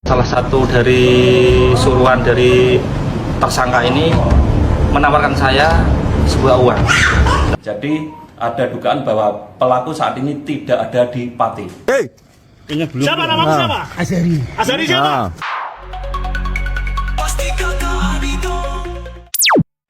Salah satu dari suruhan dari tersangka ini menawarkan saya sebuah uang. Jadi ada dugaan bahwa pelaku saat ini tidak ada di Pati. Siapa namamu siapa? Azari. Azari siapa?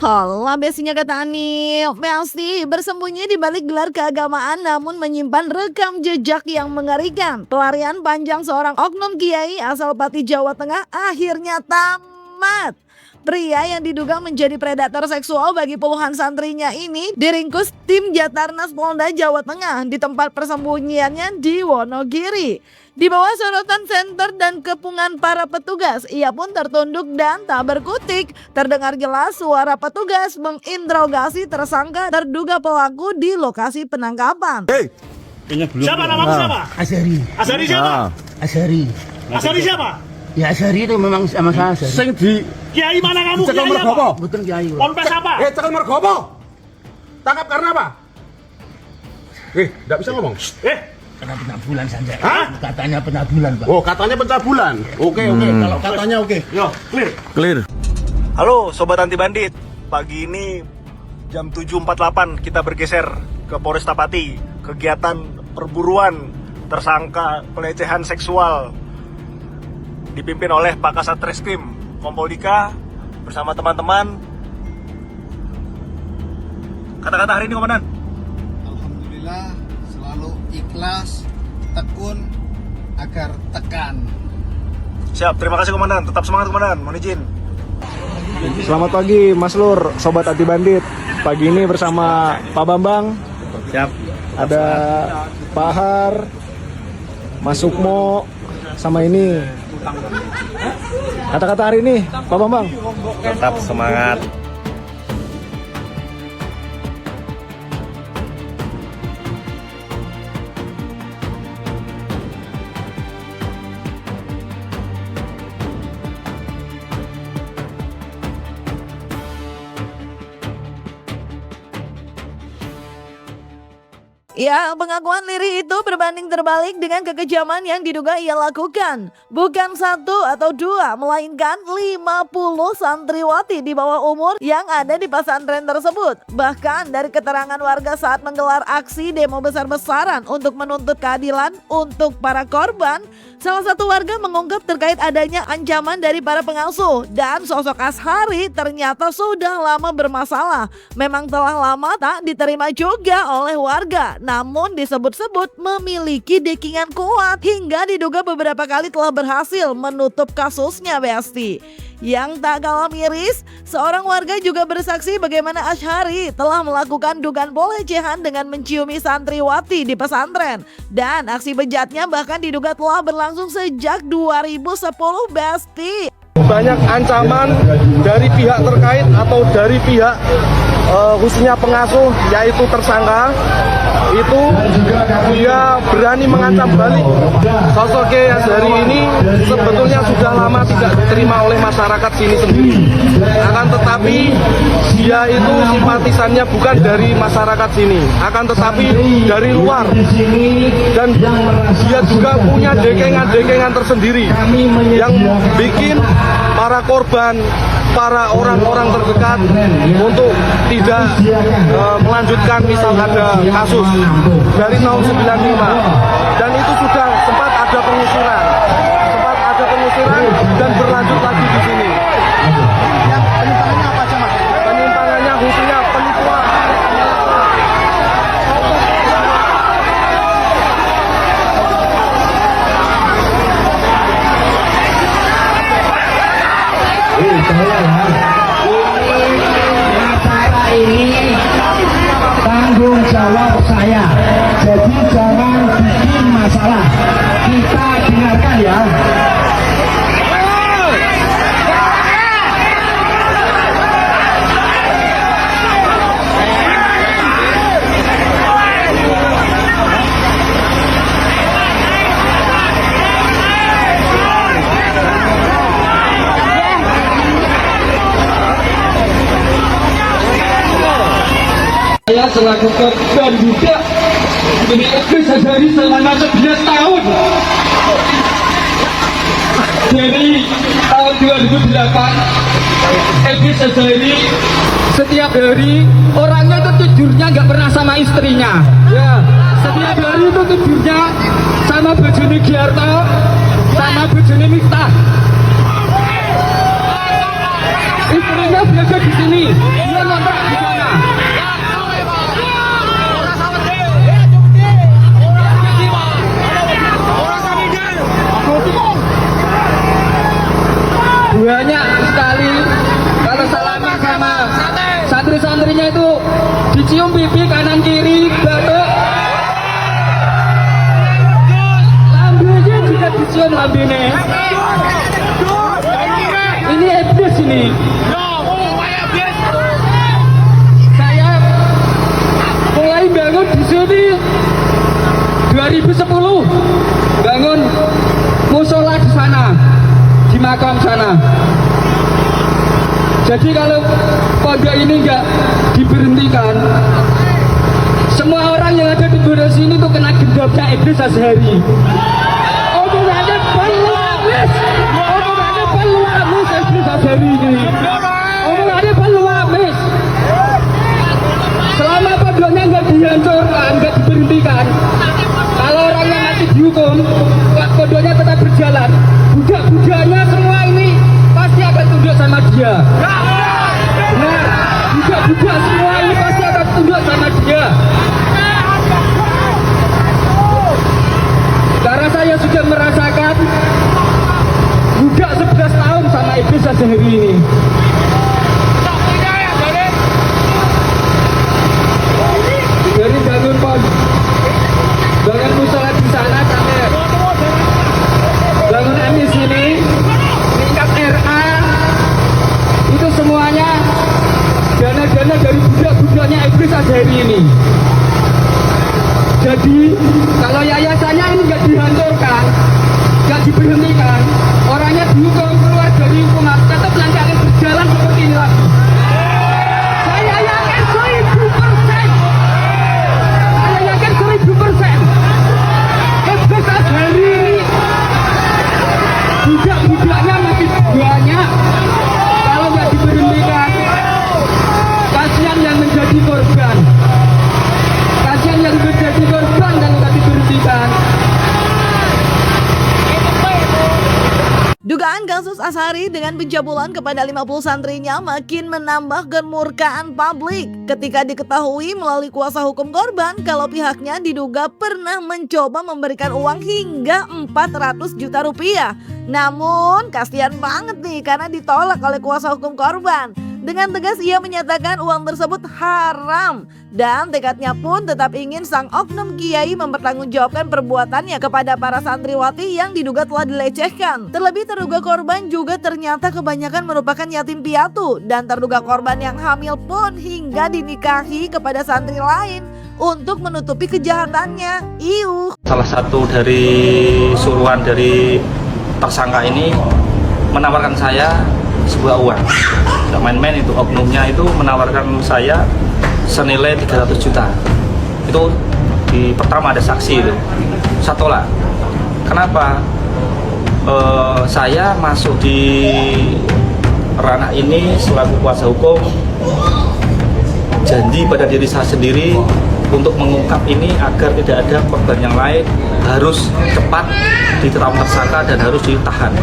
Hola besinya kata Ani, Besti bersembunyi di balik gelar keagamaan namun menyimpan rekam jejak yang mengerikan. Pelarian panjang seorang oknum kiai asal Pati, Jawa Tengah akhirnya tamat. Pria yang diduga menjadi predator seksual bagi puluhan santrinya ini diringkus tim Jatarnas Polda Jawa Tengah di tempat persembunyiannya di Wonogiri. Di bawah sorotan senter dan kepungan para petugas, ia pun tertunduk dan tak berkutik. Terdengar jelas suara petugas menginterogasi tersangka terduga pelaku di lokasi penangkapan. Siapa namamu siapa? Azari. Azari siapa? Azari. Azari siapa? Ya Azari itu memang sama saya Azari. Sing di Kiai mana kamu? Cekal Kiai Mergopo. apa? Betul Kiai. Ponpes apa? Cekal Mergopo. Tangkap karena apa? Enggak bisa ngomong. Karena pencabulan saja. Hah? Katanya pencabulan, Pak. Oh, katanya pencabulan. Oke. Kalau katanya oke. Yo, clear. Halo Sobat Anti Bandit, pagi ini jam 7.48 kita bergeser ke Polresta Pati. Kegiatan perburuan tersangka pelecehan seksual dipimpin oleh Pak Kasat Reskrim Kompol Dika bersama teman-teman. Kata-kata hari ini Komandan. Alhamdulillah selalu ikhlas, tekun agar tekan. Siap, terima kasih Komandan, tetap semangat Komandan, mohon izin. Selamat pagi Mas Lur, Sobat Anti Bandit. Pagi ini bersama Pak Bambang. Siap. Ada Pak Har, Mas Sukmo, sama ini. Kata-kata hari ini, Pak Bambang. Tetap semangat. Ya, pengakuan Liri itu berbanding terbalik dengan kekejaman yang diduga ia lakukan. Bukan satu atau dua, melainkan 50 santriwati di bawah umur yang ada di pesantren tersebut. Bahkan dari keterangan warga saat menggelar aksi demo besar-besaran untuk menuntut keadilan untuk para korban, salah satu warga mengungkap terkait adanya ancaman dari para pengasuh dan sosok Azhari ternyata sudah lama bermasalah. Memang telah lama tak diterima juga oleh warga. Namun disebut-sebut memiliki dekingan kuat hingga diduga beberapa kali telah berhasil menutup kasusnya Besti. Yang tak kalah miris, seorang warga juga bersaksi bagaimana Azhari telah melakukan dugaan pelecehan dengan menciumi santriwati di pesantren. Dan aksi bejatnya bahkan diduga telah berlangsung sejak 2010 Besti. Banyak ancaman dari pihak terkait atau dari pihak khususnya pengasuh yaitu tersangka. Itu dia berani mengancam balik. Sosok Kiai Azhari ini sebetulnya sudah lama tidak diterima oleh masyarakat sini sendiri. Akan tetapi dia itu simpatisannya bukan dari masyarakat sini, akan tetapi dari luar. Dan dia juga punya dekengan-dekengan tersendiri yang bikin para korban, para orang-orang terdekat untuk tidak melanjutkan misal ada kasus dari tahun 95, dan itu sudah sempat ada pengusuran dan berlanjut lagi di sini. Yang penyimpangannya apa aja Mas? Penyimpangannya khususnya penipuan. Acara ini tanggung jawab saya. Jadi jangan bikin masalah. Kita dengarkan ya. Saya selaku korban juga menjadi Azhari selama 9 tahun. dari tahun 2008, Iblis Azhari setiap hari orangnya itu tidurnya nggak pernah sama istrinya. Ya, setiap hari itu tidurnya sama bojone Giarto, sama bojone Miftah. Istrinya biasa di sini, dia ngontrak di sana. Banyak sekali kalau salaman sama santri-santrinya itu dicium pipi kanan kiri, batuk. Lambenya juga dicium lambene. Ini iblis ini. Saya mulai bangun di sini 2010, bangun musola di sana, di makam sana. Jadi kalau pondok ini nggak diberhentikan, semua orang yang ada di pondok sini tuh kena gendopnya Iblis Azhari. Omongannya peluamis, omongannya peluamis Iblis Azhari ini. Omongannya peluamis. Selama pondoknya nggak dihancurkan, nggak diberhentikan, kalau orangnya masih dihukum, pondoknya tetap berjalan. Budak-budaknya semua ini pasti akan tunduk sama dia. Benar, budak-budak semua ini pasti akan tunduk sama dia. Karena saya sudah merasakan budak 11 tahun sama Iblis Azhari ini. Dari bangun musola di sana sampai bangun MI sini, tingkat RA, itu semuanya dana-dana dari budak-budaknya Iblis Azhari ini. Jadi kalau yayasannya ini nggak dihancurkan, nggak diberhentikan, orangnya dihukum keluar dari hukuman, tetap nanti akan berjalan seperti ini lagi. Saya yakin 1000%. Saya yakin 1000%. Iblis Azhari ini budak-budaknya masih banyak. Kalau nggak diberhentikan, kasihan yang menjadi korban. Kasihan yang menjadi korban kalau nggak diberhentikan. Dugaan kasus Azhari dengan pencabulan kepada 50 santrinya makin menambah kemurkaan publik ketika diketahui melalui kuasa hukum korban kalau pihaknya diduga pernah mencoba memberikan uang hingga 400 juta rupiah. Namun kasihan banget nih karena ditolak oleh kuasa hukum korban. Dengan tegas ia menyatakan uang tersebut haram dan tekadnya pun tetap ingin sang oknum kiai mempertanggungjawabkan perbuatannya kepada para santriwati yang diduga telah dilecehkan. Terlebih terduga korban juga ternyata kebanyakan merupakan yatim piatu dan terduga korban yang hamil pun hingga dinikahi kepada santri lain untuk menutupi kejahatannya. Salah satu dari suruhan dari tersangka ini menawarkan saya sebuah uang. Tidak main-main itu, oknumnya itu menawarkan saya senilai 300 juta. Itu di pertama ada saksi itu. Saya tolak. Kenapa? Saya masuk di ranah ini selaku kuasa hukum, janji pada diri saya sendiri untuk mengungkap ini agar tidak ada korban yang lain, harus cepat ditetapkan tersangka dan harus ditahan.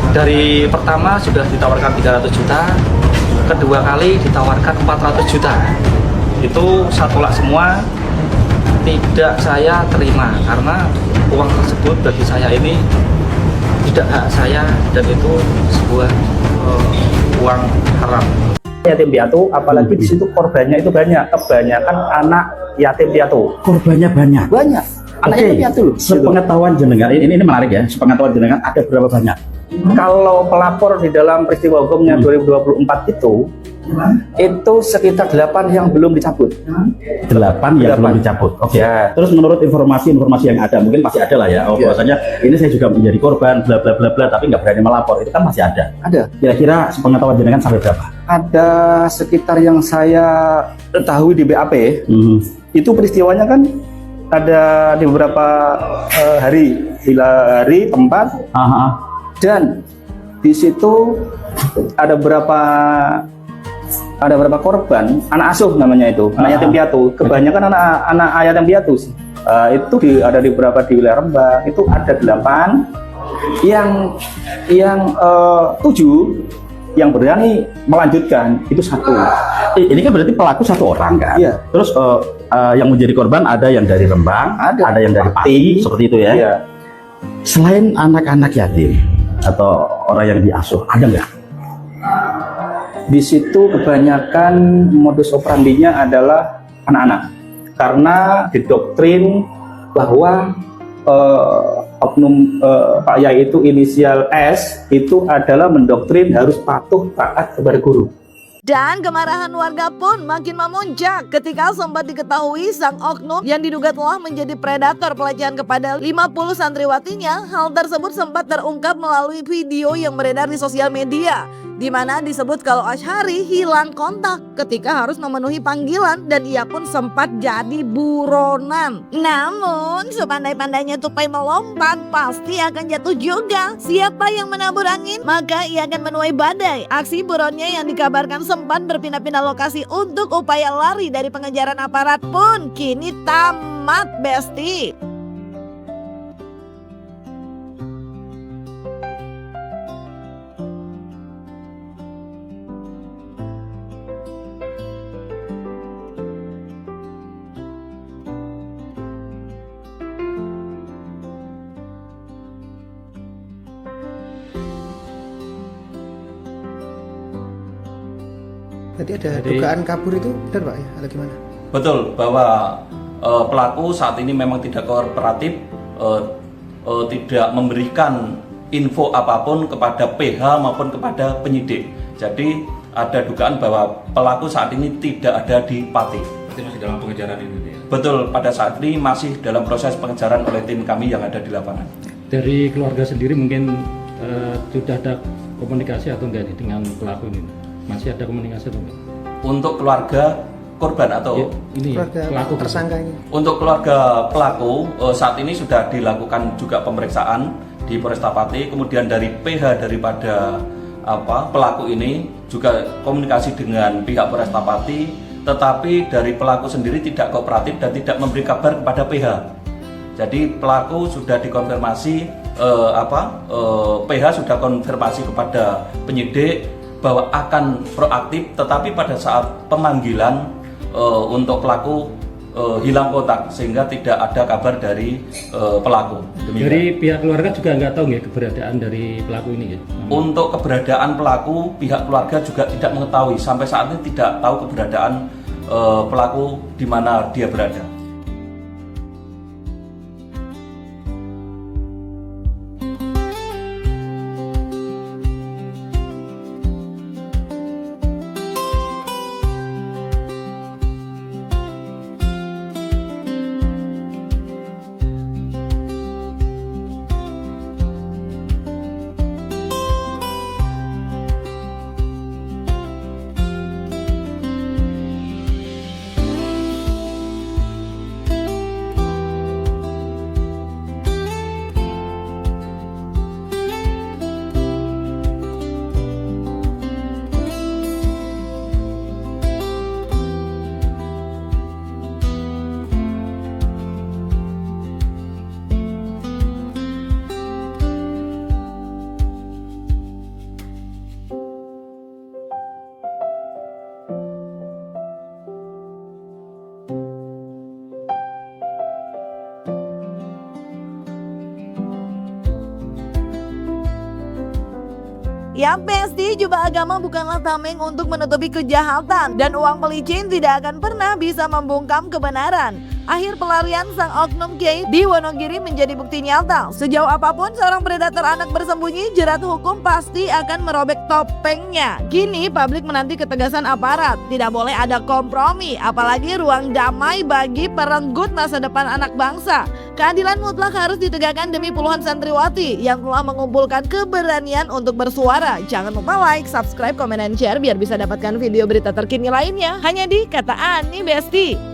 Dari pertama sudah ditawarkan 300 juta, kedua kali ditawarkan 400 juta. Itu saya tolak semua, tidak saya terima karena uang tersebut bagi saya ini tidak hak saya dan itu sebuah uang haram. Yatim piatu, apalagi di situ korbannya itu banyak, kebanyakan anak yatim piatu. Korbannya banyak. Banyak. Anak yatim piatu loh. Sepengetahuan jenengan, ini menarik ya. Sepengetahuan jenengan ada berapa banyak? Kalau pelapor di dalam peristiwa hukumnya 2024 itu sekitar 8 yang belum dicabut. 8 yang belum dicabut. Oke. Ya. Terus menurut informasi yang ada, mungkin masih ada lah ya. Bahwasanya ini saya juga menjadi korban, bla bla bla bla, tapi nggak berani melapor. Itu kan masih ada. Ada. Kira-kira sepengetahuan jenengan sampai berapa? Ada sekitar yang saya ketahui di BAP. Itu peristiwanya kan ada di beberapa hari, tempat. Dan di situ ada berapa korban anak asuh namanya itu, anak yatim piatu. Kebanyakan anak yatim piatu sih. Itu ada di beberapa di wilayah Rembang. Itu ada 8 yang 7 yang berani melanjutkan itu 1. Ini kan berarti pelaku 1 orang kan? Iya. Terus yang menjadi korban ada yang dari Rembang, ada yang dari Pati, seperti itu ya? Iya. Selain anak-anak yatim atau orang yang diasuh, ada nggak? Di situ kebanyakan modus operandinya adalah anak-anak, karena didoktrin bahwa oknum Pak Yai itu inisial S itu adalah mendoktrin harus patuh taat kepada guru. Dan kemarahan warga pun makin memuncak ketika sempat diketahui sang oknum yang diduga telah menjadi predator pelecehan kepada 50 santriwatinya. Hal tersebut sempat terungkap melalui video yang beredar di sosial media, di mana disebut kalau Asyhari hilang kontak ketika harus memenuhi panggilan dan ia pun sempat jadi buronan. Namun sepandai-pandainya tupai melompat pasti akan jatuh juga. Siapa yang menabur angin maka ia akan menuai badai. Aksi buronnya yang dikabarkan sempat berpindah-pindah lokasi untuk upaya lari dari pengejaran aparat pun kini tamat, Besti. Tadi ada dugaan kabur itu benar Pak ya? Atau gimana? Betul, bahwa pelaku saat ini memang tidak kooperatif, tidak memberikan info apapun kepada PH maupun kepada penyidik. Jadi ada dugaan bahwa pelaku saat ini tidak ada di Pati. Masih dalam pengejaran ini ya? Betul, pada saat ini masih dalam proses pengejaran oleh tim kami yang ada di lapangan. Dari keluarga sendiri mungkin sudah ada komunikasi atau enggak nih dengan pelaku ini? Masih ada komunikasi atau enggak? Untuk keluarga korban atau keluarga pelaku tersangka ini? Untuk keluarga pelaku saat ini sudah dilakukan juga pemeriksaan di Polresta Pati. Kemudian dari PH daripada pelaku ini juga komunikasi dengan pihak Polresta Pati, tetapi dari pelaku sendiri tidak kooperatif dan tidak memberi kabar kepada PH. Jadi pelaku sudah dikonfirmasi PH sudah konfirmasi kepada penyidik bahwa akan proaktif, tetapi pada saat pemanggilan untuk pelaku hilang kontak sehingga tidak ada kabar dari pelaku. Demikian. Dari pihak keluarga juga nggak tahu ya keberadaan dari pelaku ini ya? Untuk keberadaan pelaku, pihak keluarga juga tidak mengetahui, sampai saat ini tidak tahu keberadaan pelaku di mana dia berada. Ya Besti, jubah agama bukanlah tameng untuk menutupi kejahatan dan uang pelicin tidak akan pernah bisa membungkam kebenaran. Akhir pelarian sang oknum kiai di Wonogiri menjadi bukti nyata. Sejauh apapun seorang predator anak bersembunyi, jerat hukum pasti akan merobek topengnya. Kini publik menanti ketegasan aparat. Tidak boleh ada kompromi, apalagi ruang damai bagi perenggut masa depan anak bangsa. Keadilan mutlak harus ditegakkan demi puluhan santriwati yang telah mengumpulkan keberanian untuk bersuara. Jangan lupa like, subscribe, komen, dan share biar bisa dapatkan video berita terkini lainnya hanya di Kata Ani Besti.